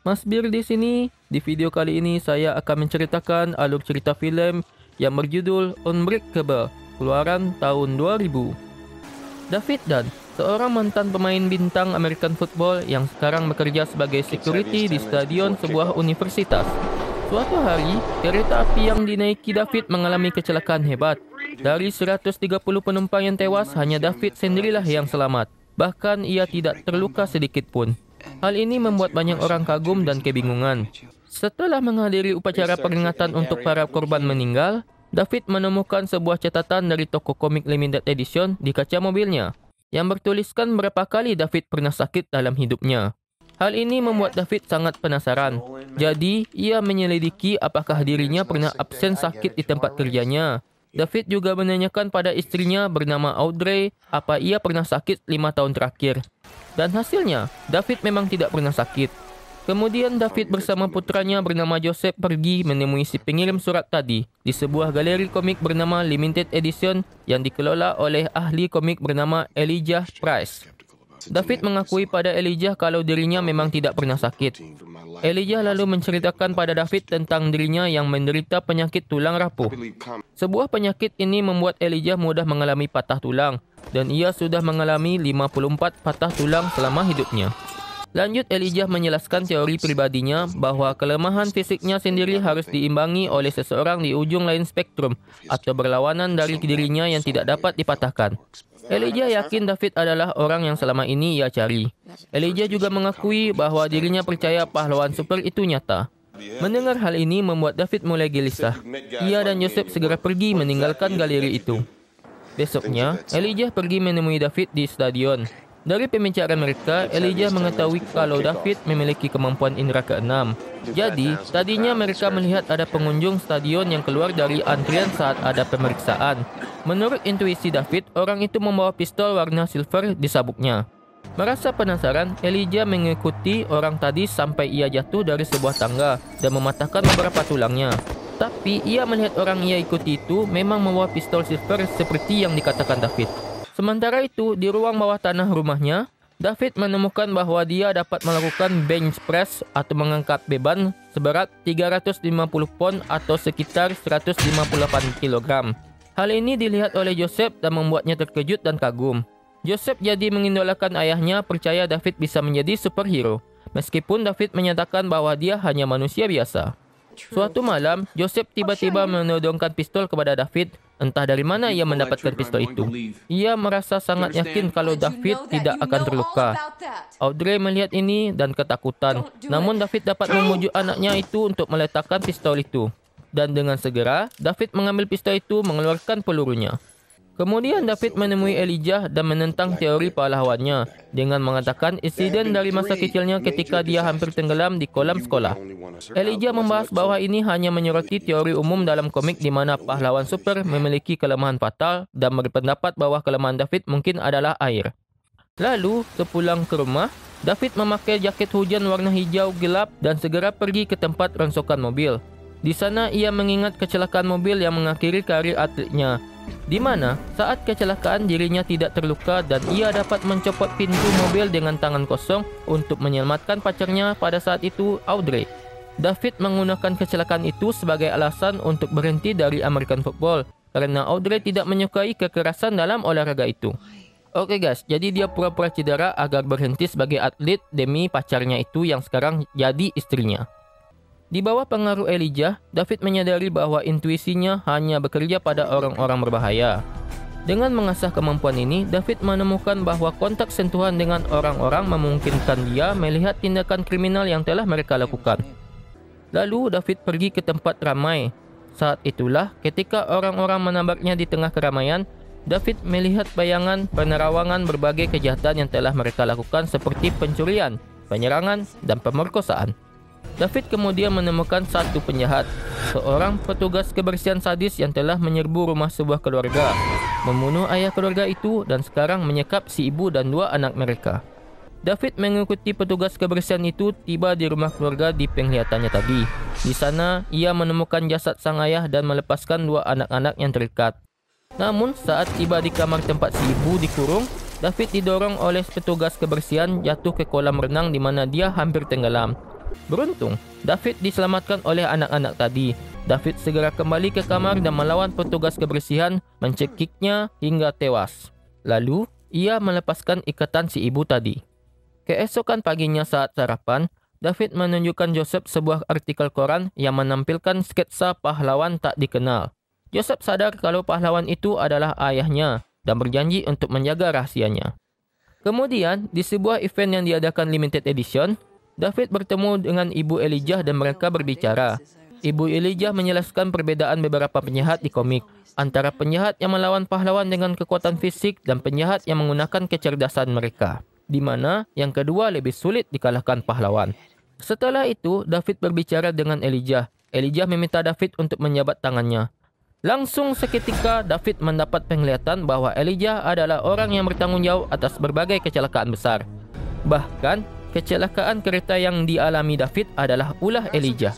Mas Bir di sini. Di video kali ini saya akan menceritakan alur cerita filem yang berjudul Unbreakable, keluaran tahun 2000. David Dunn, seorang mantan pemain bintang American football yang sekarang bekerja sebagai security di stadion sebuah universitas. Suatu hari, kereta api yang dinaiki David mengalami kecelakaan hebat. Dari 130 penumpang yang tewas, hanya David sendirilah yang selamat. Bahkan ia tidak terluka sedikit pun. Hal ini membuat banyak orang kagum dan kebingungan. Setelah menghadiri upacara peringatan untuk para korban meninggal, David menemukan sebuah catatan dari toko komik limited edition di kaca mobilnya yang bertuliskan berapa kali David pernah sakit dalam hidupnya. Hal ini membuat David sangat penasaran. Jadi, ia menyelidiki apakah dirinya pernah absen sakit di tempat kerjanya. David juga menanyakan pada istrinya bernama Audrey apa ia pernah sakit 5 tahun terakhir. Dan hasilnya, David memang tidak pernah sakit. Kemudian David bersama putranya bernama Joseph pergi menemui si pengirim surat tadi di sebuah galeri komik bernama Limited Edition yang dikelola oleh ahli komik bernama Elijah Price. David mengakui pada Elijah kalau dirinya memang tidak pernah sakit. Elijah lalu menceritakan pada David tentang dirinya yang menderita penyakit tulang rapuh. Sebuah penyakit ini membuat Elijah mudah mengalami patah tulang dan ia sudah mengalami 54 patah tulang selama hidupnya. Lanjut, Elijah menjelaskan teori pribadinya bahwa kelemahan fisiknya sendiri harus diimbangi oleh seseorang di ujung lain spektrum atau berlawanan dari dirinya yang tidak dapat dipatahkan. Elijah yakin David adalah orang yang selama ini ia cari. Elijah juga mengakui bahwa dirinya percaya pahlawan super itu nyata. Mendengar hal ini membuat David mulai gelisah. Ia dan Joseph segera pergi meninggalkan galeri itu. Besoknya, Elijah pergi menemui David di stadion. Dari pembicaraan mereka, Elijah mengetahui kalau David memiliki kemampuan indera keenam. Jadi, tadinya mereka melihat ada pengunjung stadion yang keluar dari antrian saat ada pemeriksaan. Menurut intuisi David, orang itu membawa pistol warna silver di sabuknya. Merasa penasaran, Elijah mengikuti orang tadi sampai ia jatuh dari sebuah tangga dan mematahkan beberapa tulangnya. Tapi, ia melihat orang ia ikuti itu memang membawa pistol silver seperti yang dikatakan David. Sementara itu, di ruang bawah tanah rumahnya, David menemukan bahwa dia dapat melakukan bench press atau mengangkat beban seberat 350 pon atau sekitar 158 kg. Hal ini dilihat oleh Joseph dan membuatnya terkejut dan kagum. Joseph jadi mengidolakan ayahnya, percaya David bisa menjadi superhero, meskipun David menyatakan bahwa dia hanya manusia biasa. Suatu malam, Joseph tiba-tiba menodongkan pistol kepada David. Entah dari mana ia mendapatkan pistol itu. Ia merasa sangat yakin kalau David tidak akan terluka. Audrey melihat ini dan ketakutan. Namun David dapat memujuk anaknya itu untuk meletakkan pistol itu. Dan dengan segera, David mengambil pistol itu mengeluarkan pelurunya. Kemudian David menemui Elijah dan menentang teori pahlawannya dengan mengatakan insiden dari masa kecilnya ketika dia hampir tenggelam di kolam sekolah. Elijah membahas bahwa ini hanya menyoroti teori umum dalam komik di mana pahlawan super memiliki kelemahan fatal dan berpendapat bahwa kelemahan David mungkin adalah air. Lalu, sepulang ke rumah, David memakai jaket hujan warna hijau gelap dan segera pergi ke tempat rongsokan mobil. Di sana ia mengingat kecelakaan mobil yang mengakhiri karir atletnya, di mana saat kecelakaan dirinya tidak terluka dan ia dapat mencopot pintu mobil dengan tangan kosong untuk menyelamatkan pacarnya pada saat itu, Audrey. David menggunakan kecelakaan itu sebagai alasan untuk berhenti dari American football karena Audrey tidak menyukai kekerasan dalam olahraga itu. Oke guys, jadi dia pura-pura cedera agar berhenti sebagai atlet demi pacarnya itu yang sekarang jadi istrinya. Di bawah pengaruh Elijah, David menyadari bahwa intuisinya hanya bekerja pada orang-orang berbahaya. Dengan mengasah kemampuan ini, David menemukan bahwa kontak sentuhan dengan orang-orang memungkinkan dia melihat tindakan kriminal yang telah mereka lakukan. Lalu, David pergi ke tempat ramai. Saat itulah, ketika orang-orang menabraknya di tengah keramaian, David melihat bayangan penerawangan berbagai kejahatan yang telah mereka lakukan seperti pencurian, penyerangan, dan pemerkosaan. David kemudian menemukan satu penjahat, seorang petugas kebersihan sadis yang telah menyerbu rumah sebuah keluarga, membunuh ayah keluarga itu dan sekarang menyekap si ibu dan 2 anak mereka. David mengikuti petugas kebersihan itu tiba di rumah keluarga di penglihatannya tadi. Di sana, ia menemukan jasad sang ayah dan melepaskan 2 anak-anak yang terikat. Namun, saat tiba di kamar tempat si ibu dikurung, David didorong oleh petugas kebersihan jatuh ke kolam renang di mana dia hampir tenggelam. Beruntung, David diselamatkan oleh anak-anak tadi. David segera kembali ke kamar dan melawan petugas kebersihan, mencekiknya hingga tewas. Lalu, ia melepaskan ikatan si ibu tadi. Keesokan paginya saat sarapan, David menunjukkan Joseph sebuah artikel koran yang menampilkan sketsa pahlawan tak dikenal. Joseph sadar kalau pahlawan itu adalah ayahnya dan berjanji untuk menjaga rahasianya. Kemudian, di sebuah event yang diadakan limited edition, David bertemu dengan Ibu Elijah dan mereka berbicara. Ibu Elijah menjelaskan perbedaan beberapa penjahat di komik, antara penjahat yang melawan pahlawan dengan kekuatan fisik dan penjahat yang menggunakan kecerdasan mereka, di mana yang kedua lebih sulit dikalahkan pahlawan. Setelah itu, David berbicara dengan Elijah. Elijah meminta David untuk menjabat tangannya. Langsung seketika, David mendapat penglihatan bahwa Elijah adalah orang yang bertanggung jawab atas berbagai kecelakaan besar. Bahkan, kecelakaan kereta yang dialami David adalah ulah Elijah.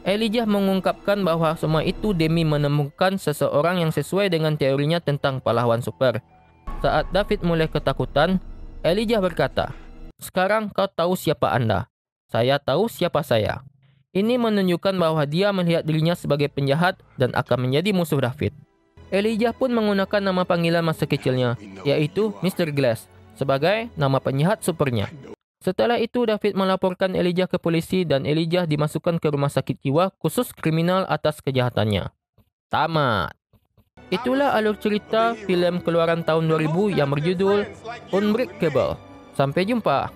Elijah mengungkapkan bahwa semua itu demi menemukan seseorang yang sesuai dengan teorinya tentang pahlawan super. Saat David mulai ketakutan, Elijah berkata, "Sekarang kau tahu siapa Anda. Saya tahu siapa saya." Ini menunjukkan bahwa dia melihat dirinya sebagai penjahat dan akan menjadi musuh David. Elijah pun menggunakan nama panggilan masa kecilnya, yaitu Mr. Glass, sebagai nama penjahat supernya. Setelah itu, David melaporkan Elijah ke polisi dan Elijah dimasukkan ke rumah sakit jiwa khusus kriminal atas kejahatannya. Tamat. Itulah alur cerita filem keluaran tahun 2000 yang berjudul Unbreakable. Sampai jumpa.